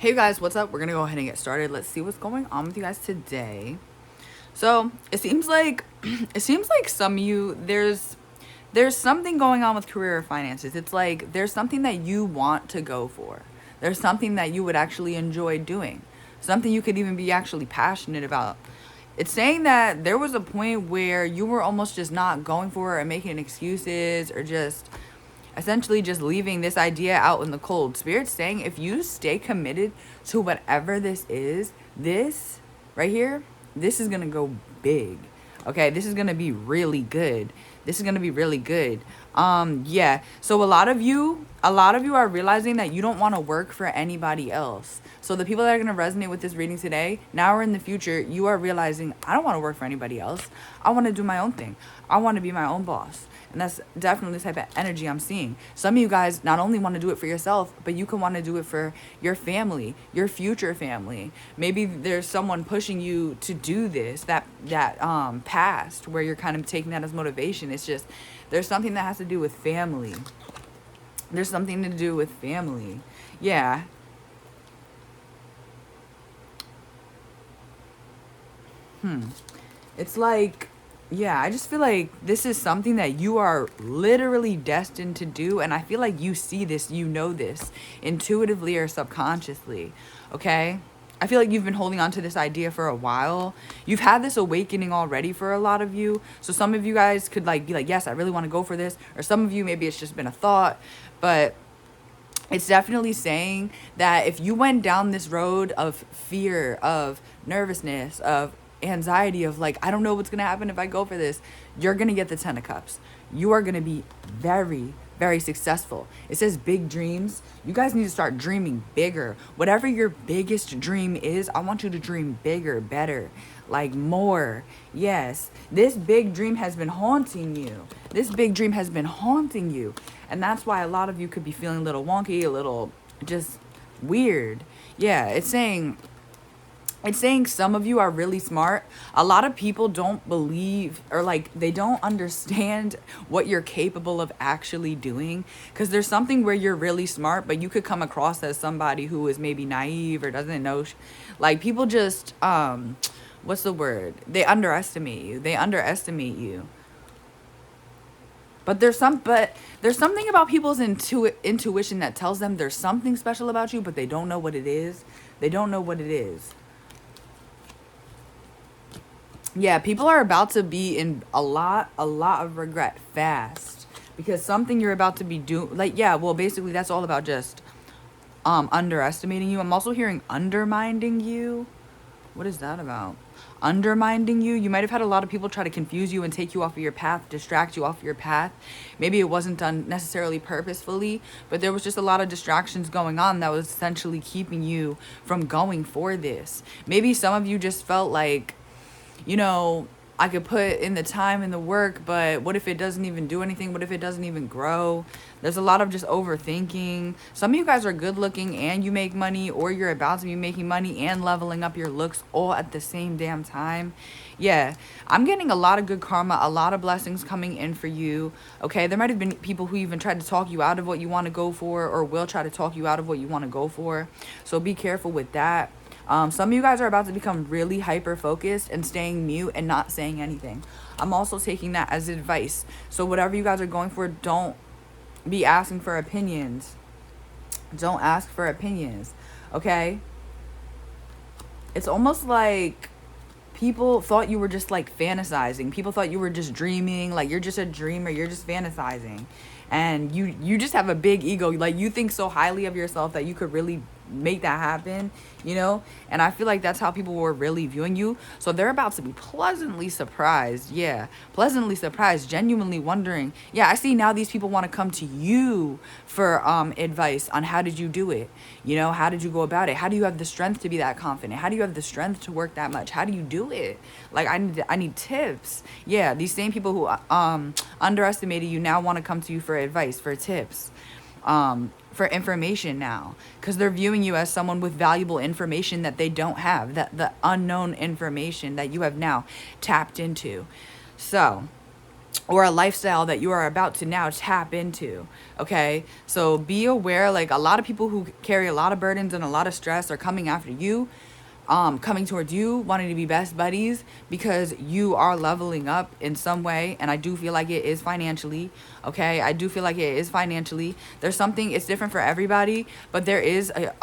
Hey guys, what's up? We're gonna go ahead and get started. Let's see what's going on with you guys today. So it seems like some of you there's something going on with career or finances. It's like there's something that you want to go for. There's something that you would actually enjoy doing. Something you could even be actually passionate about. It's saying that there was a point where you were almost just not going for it or making excuses or just essentially just leaving this idea out in the cold. Spirit's saying if you stay committed to whatever this is, this right here, this is going to go big. Okay, this is going to be really good. This is going to be really good. Yeah. So a lot of you are realizing that you don't want to work for anybody else. So the people that are going to resonate with this reading today, now or in the future, you are realizing I don't want to work for anybody else. I want to do my own thing. I want to be my own boss. And that's definitely the type of energy I'm seeing. Some of you guys not only want to do it for yourself, but you can want to do it for your family, your future family. Maybe there's someone pushing you to do this, that past where you're kind of taking that as motivation. It's just, there's something that has to do with family. There's something to do with family. Yeah. It's like, yeah, I just feel like this is something that you are literally destined to do. And I feel like you see this, you know this, intuitively or subconsciously, okay? I feel like you've been holding on to this idea for a while. You've had this awakening already for a lot of you. So some of you guys could like be like, yes, I really want to go for this. Or some of you, maybe it's just been a thought. But it's definitely saying that if you went down this road of fear, of nervousness, of anxiety, of like, I don't know what's going to happen if I go for this, you're going to get the 10 of cups. You are going to be very, very successful. It says big dreams. You guys need to start dreaming bigger. Whatever your biggest dream is, I want you to dream bigger, better, like more. Yes, this big dream has been haunting you. This big dream has been haunting you. And that's why a lot of you could be feeling a little wonky, a little just weird. Yeah, it's saying some of you are really smart. A lot of people don't believe, or like they don't understand what you're capable of actually doing, because there's something where you're really smart, but you could come across as somebody who is maybe naive or doesn't know. Like people just what's the word? They underestimate you. But there's something about people's intuition that tells them there's something special about you, but they don't know what it is. They don't know what it is. Yeah, people are about to be in a lot of regret fast, because something you're about to be doing, like, yeah, well, basically that's all about just underestimating you. I'm also hearing undermining you. What is that about? Undermining you. You might have had a lot of people try to confuse you and take you off of your path, distract you off your path. Maybe it wasn't done necessarily purposefully, but there was just a lot of distractions going on that was essentially keeping you from going for this. Maybe some of you just felt like, you know, I could put in the time and the work, but what if it doesn't even do anything? What if it doesn't even grow? There's a lot of just overthinking. Some of you guys are good looking and you make money, or you're about to be making money and leveling up your looks all at the same damn time. Yeah, I'm getting a lot of good karma, a lot of blessings coming in for you. Okay, there might have been people who even tried to talk you out of what you want to go for, or will try to talk you out of what you want to go for. So be careful with that. Some of you guys are about to become really hyper focused and staying mute and not saying anything. I'm also taking that as advice. So whatever you guys are going for, don't be asking for opinions. Don't ask for opinions. Okay? It's almost like people thought you were just like fantasizing. People thought you were just dreaming. Like you're just a dreamer. You're just fantasizing. And you just have a big ego. Like you think so highly of yourself that you could really make that happen, you know? And I feel like that's how people were really viewing you. So they're about to be pleasantly surprised. Yeah, pleasantly surprised, genuinely wondering. Yeah, I see now these people want to come to you for advice on how did you do it? You know, how did you go about it? How do you have the strength to be that confident? How do you have the strength to work that much? How do you do it? Like I need tips. Yeah, these same people who underestimated you now want to come to you for advice, for tips. For information now, because they're viewing you as someone with valuable information that they don't have, that the unknown information that you have now tapped into. So or a lifestyle that you are about to now tap into. Okay, so be aware, like a lot of people who carry a lot of burdens and a lot of stress are coming after you, coming towards you, wanting to be best buddies because you are leveling up in some way. And I do feel like it is financially. Okay, I do feel like it is financially. There's something, it's different for everybody, but there is a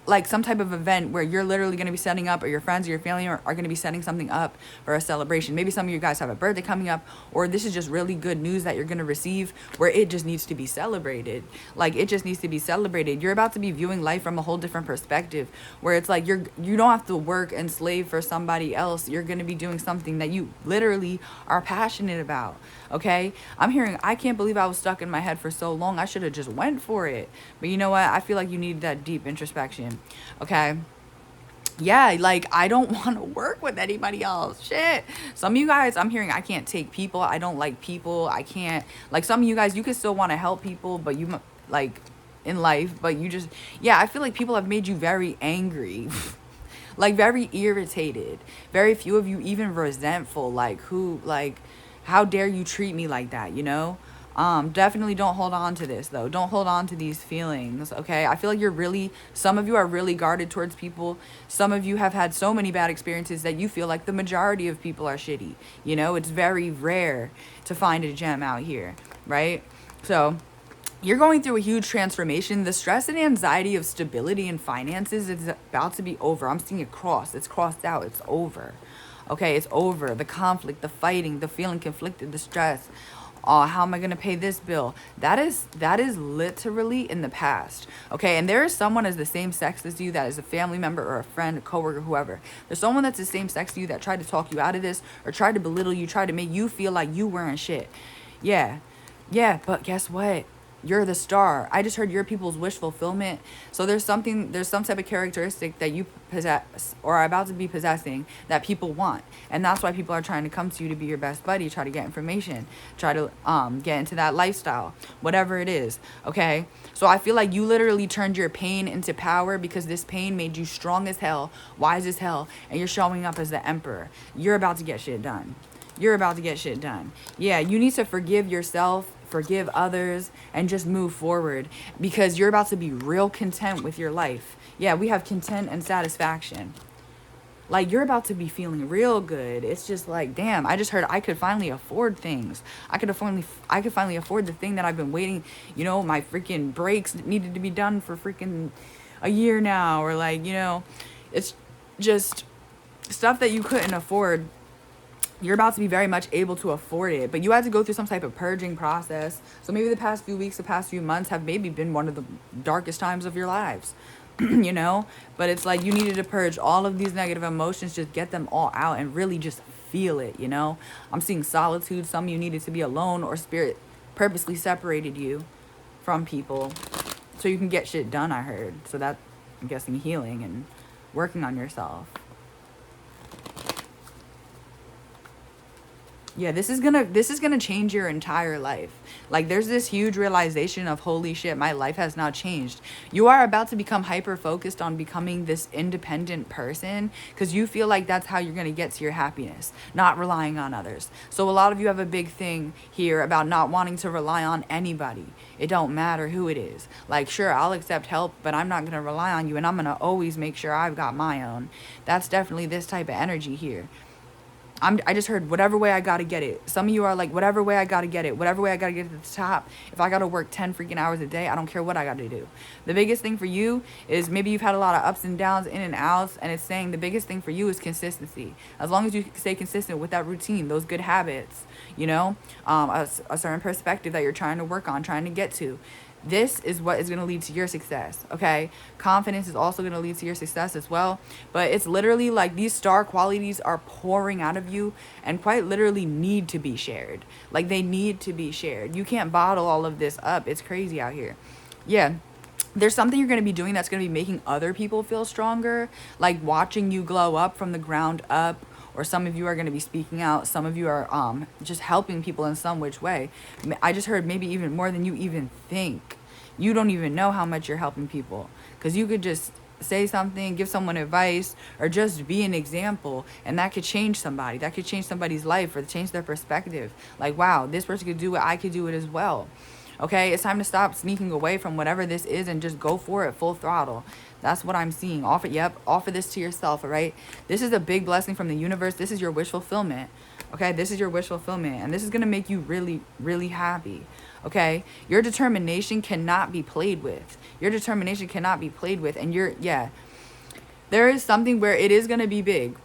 like some type of event where you're literally going to be setting up, or your friends or your family are going to be setting something up for a celebration. Maybe some of you guys have a birthday coming up, or this is just really good news that you're going to receive where it just needs to be celebrated. Like it just needs to be celebrated. You're about to be viewing life from a whole different perspective, where it's like you don't have to work and slave for somebody else. You're going to be doing something that you literally are passionate about. Okay, I'm hearing, I can't believe I was stuck in my head for so long. I should have just went for it. But you know what? I feel like you need that deep introspection. Okay. Yeah, like I don't want to work with anybody else. Shit. Some of you guys, I'm hearing, I can't take people. I don't like people. I can't, like some of you guys, you can still want to help people, but you like in life, but you just, yeah, I feel like people have made you very angry. Like very irritated. Very few of you even resentful. Like who, like, how dare you treat me like that, you know? Definitely don't hold on to this though. Don't hold on to these feelings, okay? I feel like you're really, some of you are really guarded towards people. Some of you have had so many bad experiences that you feel like the majority of people are shitty. You know, it's very rare to find a gem out here, right? So you're going through a huge transformation. The stress and anxiety of stability and finances is about to be over. I'm seeing it cross. It's crossed out. It's over. Okay, it's over. The conflict, the fighting, the feeling conflicted, the stress. Oh, how am I going to pay this bill? That is literally in the past. Okay, and there is someone as the same sex as you that is a family member or a friend, a coworker, whoever. There's someone that's the same sex as you that tried to talk you out of this or tried to belittle you, tried to make you feel like you weren't shit. Yeah, but guess what? You're the star. I just heard your people's wish fulfillment. So there's some type of characteristic that you possess or are about to be possessing that people want. And that's why people are trying to come to you to be your best buddy, try to get information, try to get into that lifestyle, whatever it is. Okay. So I feel like you literally turned your pain into power because this pain made you strong as hell, wise as hell, and you're showing up as the emperor. You're about to get shit done. You're about to get shit done. Yeah, you need to forgive yourself, forgive others, and just move forward because you're about to be real content with your life. Yeah, we have content and satisfaction. Like you're about to be feeling real good. It's just like, damn, I just heard I could finally afford things. I could finally afford the thing that I've been waiting, you know, my freaking breaks needed to be done for freaking a year now, or like, you know, it's just stuff that you couldn't afford. You're about to be very much able to afford it, but you had to go through some type of purging process. So maybe the past few weeks, the past few months have maybe been one of the darkest times of your lives, you know? But it's like you needed to purge all of these negative emotions, just get them all out and really just feel it, you know? I'm seeing solitude. Some of you needed to be alone, or spirit purposely separated you from people so you can get shit done, I heard. So that, I'm guessing, healing and working on yourself. Yeah, this is gonna change your entire life. Like there's this huge realization of, holy shit, my life has now changed. You are about to become hyper focused on becoming this independent person because you feel like that's how you're gonna get to your happiness, not relying on others. So a lot of you have a big thing here about not wanting to rely on anybody. It don't matter who it is. Like, sure, I'll accept help, but I'm not gonna rely on you, and I'm gonna always make sure I've got my own. That's definitely this type of energy here. I just heard whatever way I gotta get it. Some of you are like, whatever way I gotta get it, whatever way I gotta get to the top. If I gotta work 10 freaking hours a day, I don't care what I gotta do. The biggest thing for you is, maybe you've had a lot of ups and downs, in and outs, and it's saying the biggest thing for you is consistency. As long as you stay consistent with that routine, those good habits, you know, a certain perspective that you're trying to work on, trying to get to. This is what is going to lead to your success, okay? Confidence is also going to lead to your success as well. But it's literally like these star qualities are pouring out of you and quite literally need to be shared. Like they need to be shared. You can't bottle all of this up. It's crazy out here. Yeah. There's something you're going to be doing that's going to be making other people feel stronger. Like watching you glow up from the ground up. Or some of you are going to be speaking out. Some of you are just helping people in some which way. I just heard maybe even more than you even think. You don't even know how much you're helping people. Because you could just say something, give someone advice, or just be an example, and that could change somebody. That could change somebody's life or change their perspective. Like, wow, this person could do it, I could do it as well. Okay, it's time to stop sneaking away from whatever this is and just go for it full throttle. That's what I'm seeing. Offer this to yourself, all right? This is a big blessing from the universe. This is your wish fulfillment. Okay, this is your wish fulfillment, and this is going to make you really, really happy. Okay, your determination cannot be played with. Your determination cannot be played with, and there is something where it is going to be big,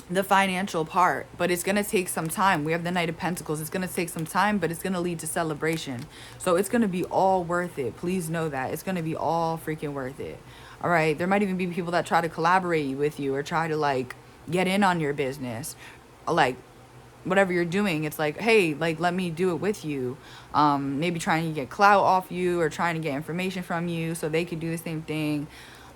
the financial part, but it's going to take some time. We have the Knight of Pentacles. It's going to take some time, but it's going to lead to celebration. So it's going to be all worth it. Please know that. It's going to be all freaking worth it. All right. There might even be people that try to collaborate with you or try to like get in on your business. Like whatever you're doing, it's like, hey, like, let me do it with you. Maybe trying to get clout off you or trying to get information from you so they could do the same thing.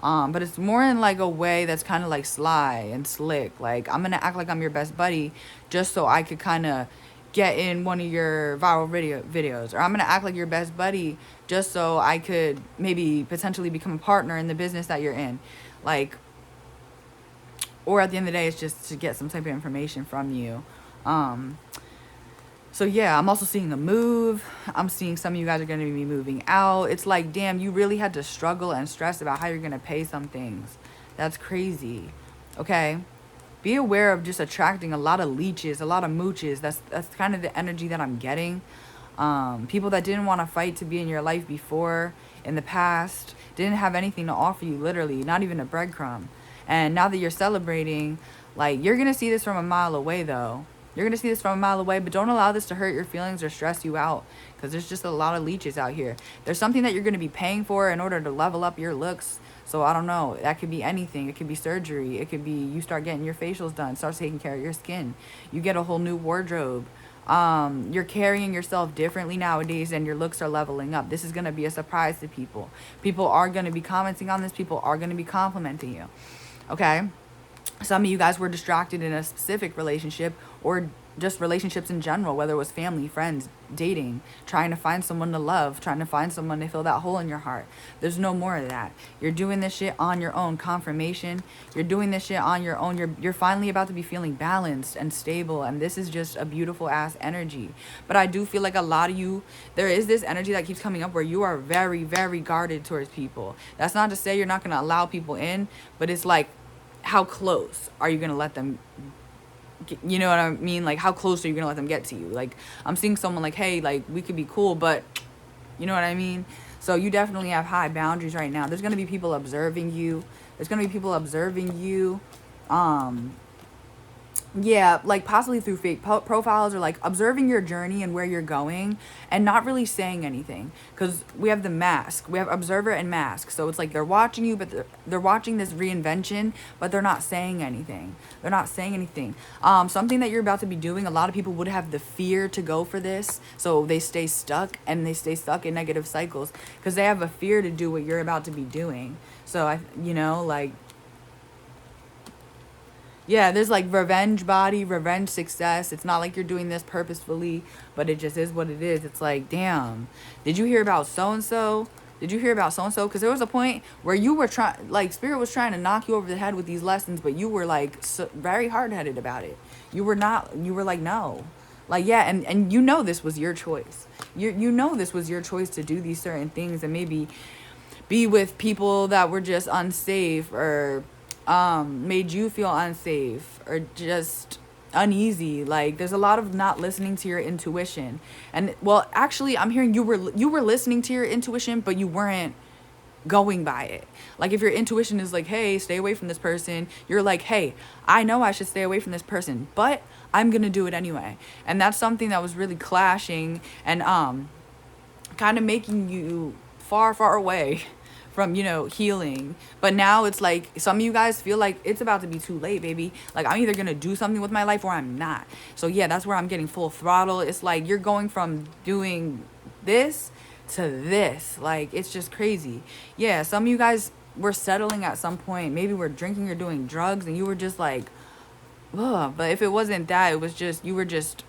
But it's more in like a way that's kind of like sly and slick. Like, I'm going to act like I'm your best buddy just so I could kind of get in one of your viral videos. Or I'm going to act like your best buddy just so I could maybe potentially become a partner in the business that you're in. Like, or at the end of the day, it's just to get some type of information from you. So yeah, I'm also seeing a move. I'm seeing some of you guys are going to be moving out. It's like, damn, you really had to struggle and stress about how you're going to pay some things. That's crazy. Okay. Be aware of just attracting a lot of leeches, a lot of mooches. That's kind of the energy that I'm getting. People that didn't want to fight to be in your life before, in the past, didn't have anything to offer you, literally, not even a breadcrumb. And now that you're celebrating, like, you're going to see this from a mile away, though. You're going to see this from a mile away, but don't allow this to hurt your feelings or stress you out, because there's just a lot of leeches out here. There's something that you're going to be paying for in order to level up your looks. So I don't know. That could be anything. It could be surgery. It could be you start getting your facials done, start taking care of your skin. You get a whole new wardrobe. You're carrying yourself differently nowadays, and your looks are leveling up. This is going to be a surprise to people. People are going to be commenting on this. People are going to be complimenting you. Okay? Some of you guys were distracted in a specific relationship or just relationships in general, whether it was family, friends, dating, trying to find someone to love, trying to find someone to fill that hole in your heart. There's no more of that. You're doing this shit on your own. Confirmation. You're doing this shit on your own. You're finally about to be feeling balanced and stable, and this is just a beautiful ass energy. But I do feel like a lot of you, there is this energy that keeps coming up where you are very, very guarded towards people. That's not to say you're not going to allow people in, but it's like, how close are you going to let them get, you know what I mean? Like, how close are you going to let them get to you? Like, I'm seeing someone like, hey, like, we could be cool, but you know what I mean? So you definitely have high boundaries right now. There's going to be people observing you. There's going to be people observing you. Yeah, like possibly through fake profiles or like observing your journey and where you're going and not really saying anything, because we have the mask, we have observer and mask. So it's like they're watching you, but they're watching this reinvention, but they're not saying anything. They're not saying anything. Something that you're about to be doing, a lot of people would have the fear to go for this, so they stay stuck, and they stay stuck in negative cycles because they have a fear to do what you're about to be doing. So like, yeah, there's like revenge body, revenge success. It's not like you're doing this purposefully, but it just is what it is. It's like, damn, did you hear about so-and-so? Did you hear about so-and-so? Because there was a point where you were trying, like, Spirit was trying to knock you over the head with these lessons, but you were like very hard-headed about it. You were like, no. Like, yeah, and you know this was your choice. You know this was your choice to do these certain things and maybe be with people that were just unsafe or made you feel unsafe or just uneasy. Like, there's a lot of not listening to your intuition. And well, actually, I'm hearing you were listening to your intuition, but you weren't going by it. Like, if your intuition is like, hey, stay away from this person, you're like, hey, I know I should stay away from this person, but I'm gonna do it anyway. And that's something that was really clashing and kind of making you far, far away from, healing. But now it's like some of you guys feel like it's about to be too late, baby. Like, I'm either gonna do something with my life or I'm not. So yeah, that's where I'm getting full throttle. It's like you're going from doing this to this. Like, it's just crazy. Yeah, some of you guys were settling at some point. Maybe we're drinking or doing drugs and you were just like, ugh. But if it wasn't that, it was just, you were just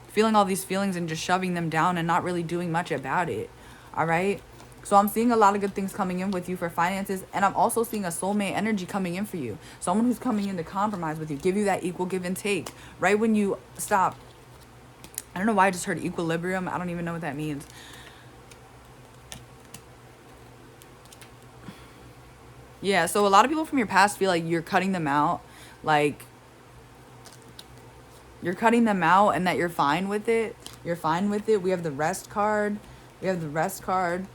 feeling all these feelings and just shoving them down and not really doing much about it. All right. So I'm seeing a lot of good things coming in with you for finances, and I'm also seeing a soulmate energy coming in for you. Someone who's coming in to compromise with you, give you that equal give and take. Right when you stop, I don't know why I just heard equilibrium. I don't even know what that means. Yeah, so a lot of people from your past feel like you're cutting them out. Like, you're cutting them out and that you're fine with it. You're fine with it. We have the rest card. We have the rest card.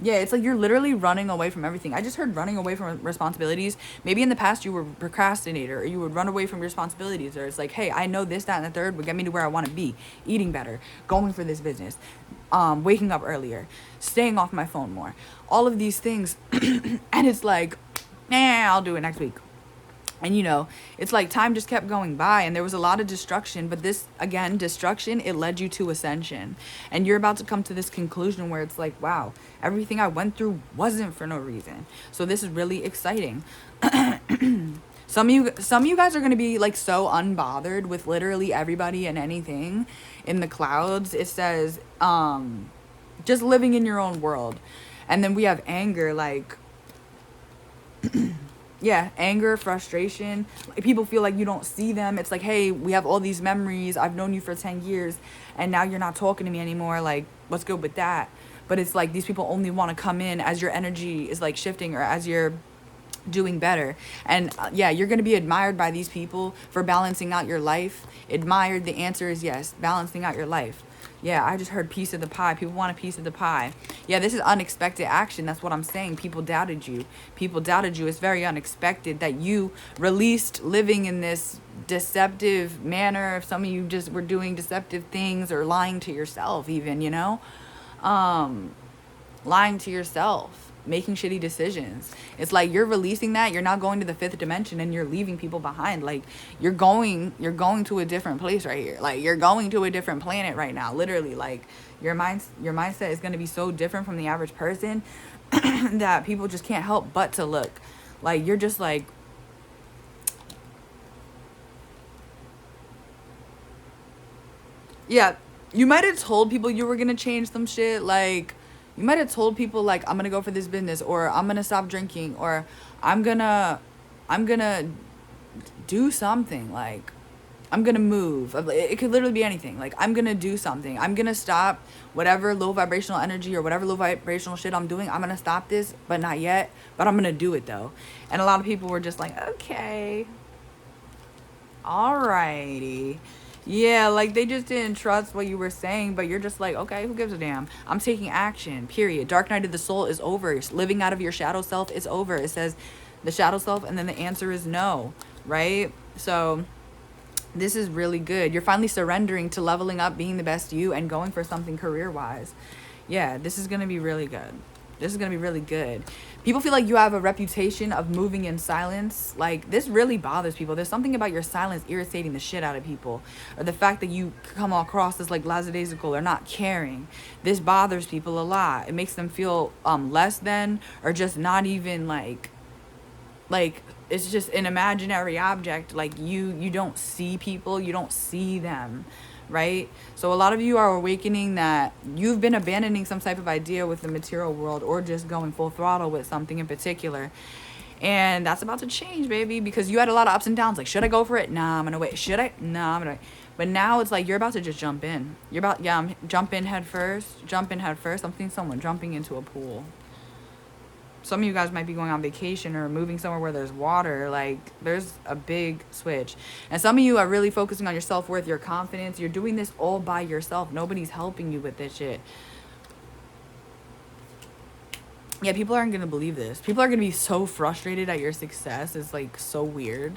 Yeah, it's like you're literally running away from everything. I just heard running away from responsibilities. Maybe in the past you were a procrastinator, or you would run away from your responsibilities, or it's like, hey, I know this, that, and the third would get me to where I want to be. Eating better, going for this business, waking up earlier, staying off my phone more. All of these things. And it's like, I'll do it next week. And, you know, it's like time just kept going by and there was a lot of destruction. But this, again, destruction, it led you to ascension. And you're about to come to this conclusion where it's like, wow, everything I went through wasn't for no reason. So this is really exciting. Some of you guys are going to be like so unbothered with literally everybody and anything in the clouds. It says, just living in your own world. And then we have anger, like... Yeah, anger, frustration. People feel like you don't see them. It's like, hey, we have all these memories. I've known you for 10 years, and now you're not talking to me anymore. Like, what's good with that? But it's like these people only want to come in as your energy is, like, shifting or as you're doing better. And, yeah, you're going to be admired by these people for balancing out your life. Admired, the answer is yes, balancing out your life. Yeah, I just heard piece of the pie. People want a piece of the pie. Yeah, this is unexpected action. That's what I'm saying. People doubted you. People doubted you. It's very unexpected that you released living in this deceptive manner. If some of you just were doing deceptive things or lying to yourself even, you know? Lying to yourself. Making shitty decisions. It's like you're releasing that. You're not going to the fifth dimension and you're leaving people behind. Like you're going to a different place right here. Like you're going to a different planet right now. Literally, like your mindset is going to be so different from the average person that people just can't help but to look. Like you're just like, yeah, you might have told people you were going to change some shit. Like you might have told people like, I'm going to go for this business, or I'm going to stop drinking, or I'm going to do something. Like, I'm going to move. It could literally be anything. Like, I'm going to do something. I'm going to stop whatever low vibrational energy or whatever low vibrational shit I'm doing. I'm going to stop this, but not yet. But I'm going to do it, though. And a lot of people were just like, okay. Alrighty. Yeah, like they just didn't trust what you were saying, but you're just like, okay, who gives a damn? I'm taking action, period. Dark night of the soul is over. Living out of your shadow self is over. It says the shadow self, and then the answer is no, right? So this is really good. You're finally surrendering to leveling up, being the best you, and going for something career-wise. Yeah, this is going to be really good. This is going to be really good. People feel like you have a reputation of moving in silence. Like, this really bothers people. There's something about your silence irritating the shit out of people. Or the fact that you come across as, like, lackadaisical or not caring. This bothers people a lot. It makes them feel less than, or just not even, like, it's just an imaginary object. Like, you don't see people. You don't see them. Right? So a lot of you are awakening that you've been abandoning some type of idea with the material world, or just going full throttle with something in particular. And that's about to change, baby, because you had a lot of ups and downs. Like, should I go for it? Nah, I'm gonna wait. Should I? Nah, I'm gonna wait. But now it's like you're about to just jump in. Jump in head first. Jump in head first. I'm seeing someone jumping into a pool. Some of you guys might be going on vacation or moving somewhere where there's water. Like, there's a big switch. And some of you are really focusing on your self-worth, your confidence. You're doing this all by yourself. Nobody's helping you with this shit. Yeah, people aren't going to believe this. People are going to be so frustrated at your success. It's, like, so weird.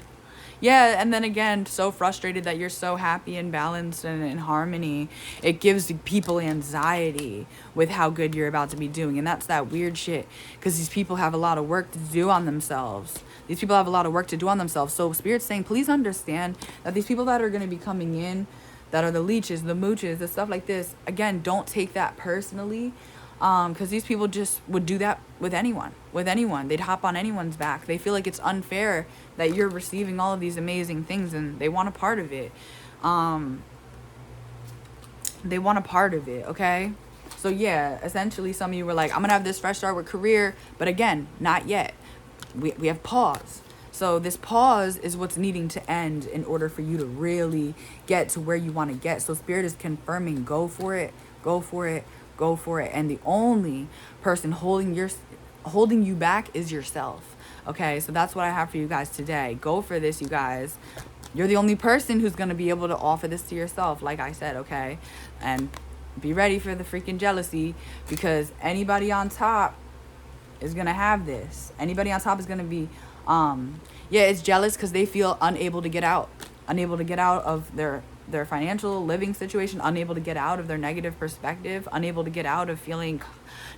Yeah, and then again, so frustrated that you're so happy and balanced and in harmony. It gives people anxiety with how good you're about to be doing. And that's that weird shit. Because these people have a lot of work to do on themselves. These people have a lot of work to do on themselves. So Spirit's saying, please understand that these people that are going to be coming in, that are the leeches, the mooches, the stuff like this, again, don't take that personally. Because these people just would do that with anyone. They'd hop on anyone's back. They feel like it's unfair that you're receiving all of these amazing things, and they want a part of it. They want a part of it, okay? So yeah, essentially some of you were like, I'm gonna have this fresh start with career, but again, not yet. We have pause. So this pause is what's needing to end in order for you to really get to where you want to get. So Spirit is confirming, go for it, go for it, go for it. And the only person holding you back is yourself. Okay, so that's what I have for you guys today. Go for this, you guys. You're the only person who's going to be able to offer this to yourself, like I said, okay? And be ready for the freaking jealousy, because anybody on top is going to have this. Anybody on top is going to be, yeah, it's jealous because they feel unable to get out. Unable to get out of their financial living situation, unable to get out of their negative perspective, unable to get out of feeling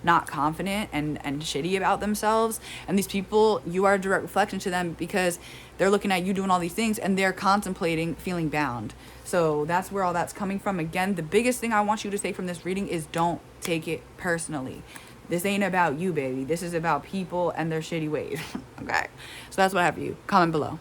not confident and shitty about themselves. And these people, you are a direct reflection to them, because they're looking at you doing all these things and they're contemplating feeling bound. So that's where all that's coming from. Again, the biggest thing I want you to take from this reading is don't take it personally. This ain't about you, baby. This is about people and their shitty ways. Okay? So that's what I have for you. Comment below.